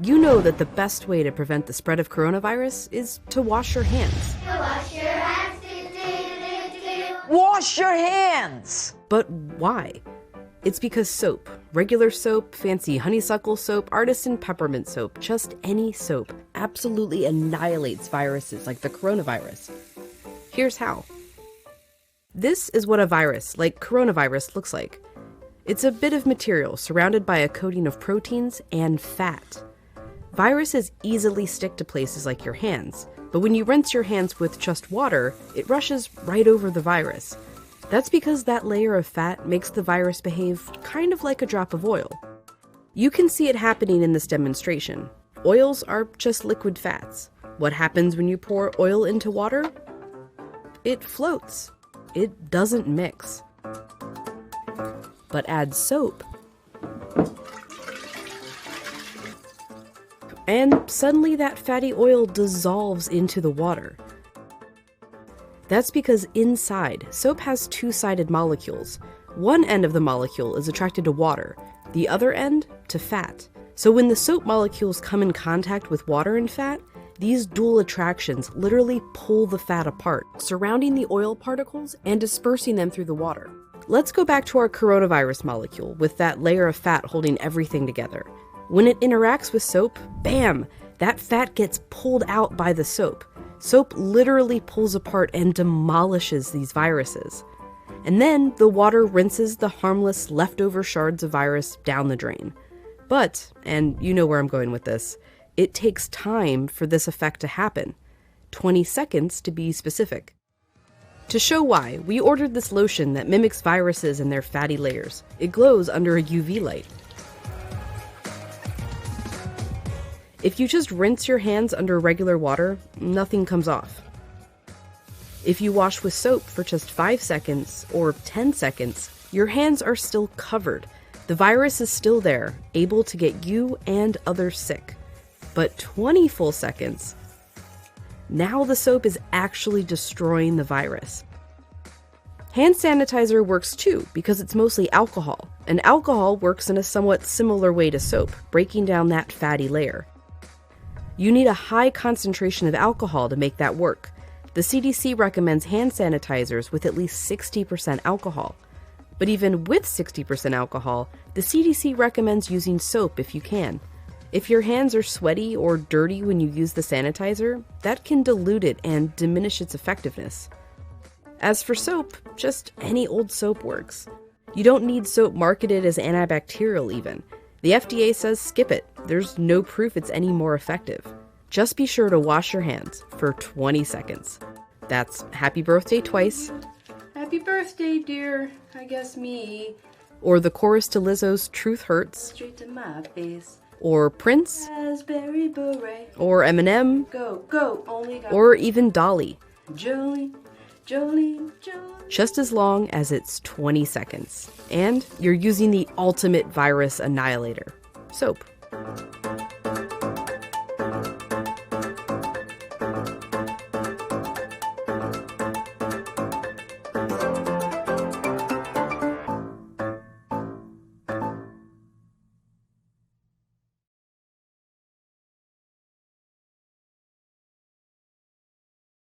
You know that the best way to prevent the spread of coronavirus is to wash your hands. Wash your hands. Wash your hands! But why? It's because soap, regular soap, fancy honeysuckle soap, artisan peppermint soap, just any soap, absolutely annihilates viruses like the coronavirus. Here's how. This is what a virus, like coronavirus, looks like. It's a bit of material surrounded by a coating of proteins and fat. Viruses easily stick to places like your hands, but when you rinse your hands with just water, it rushes right over the virus. That's because that layer of fat makes the virus behave kind of like a drop of oil. You can see it happening in this demonstration. Oils are just liquid fats. What happens when you pour oil into water? It floats. It doesn't mix. But add soap, and suddenly that fatty oil dissolves into the water. That's because inside, soap has two-sided molecules. One end of the molecule is attracted to water, the other end to fat. So when the soap molecules come in contact with water and fat, these dual attractions literally pull the fat apart, surrounding the oil particles and dispersing them through the water. Let's go back to our coronavirus molecule with that layer of fat holding everything together. When it interacts with soap, bam, that fat gets pulled out by the soap. Soap literally pulls apart and demolishes these viruses. And then the water rinses the harmless leftover shards of virus down the drain. But, and you know where I'm going with this, it takes time for this effect to happen. 20 seconds to be specific. To show why, we ordered this lotion that mimics viruses and their fatty layers. It glows under a UV light. If you just rinse your hands under regular water, nothing comes off. If you wash with soap for just 5 seconds or 10 seconds, your hands are still covered. The virus is still there, able to get you and others sick. But 20 full seconds, now the soap is actually destroying the virus. Hand sanitizer works too because it's mostly alcohol, and alcohol works in a somewhat similar way to soap, breaking down that fatty layer. You need a high concentration of alcohol to make that work. The CDC recommends hand sanitizers with at least 60% alcohol. But even with 60% alcohol, the CDC recommends using soap if you can. If your hands are sweaty or dirty when you use the sanitizer, that can dilute it and diminish its effectiveness. As for soap, just any old soap works. You don't need soap marketed as antibacterial even. The FDA says skip it. There's no proof it's any more effective. Just be sure to wash your hands for 20 seconds. That's happy birthday twice. Happy birthday, dear. I guess me. Or the chorus to Lizzo's Truth Hurts. Straight to my face. Or Prince. Raspberry beret. Or Eminem. Go, go, only go. Or even Dolly. Jolene, Jolene, Jolene. Just as long as it's 20 seconds. And you're using the ultimate virus annihilator, soap.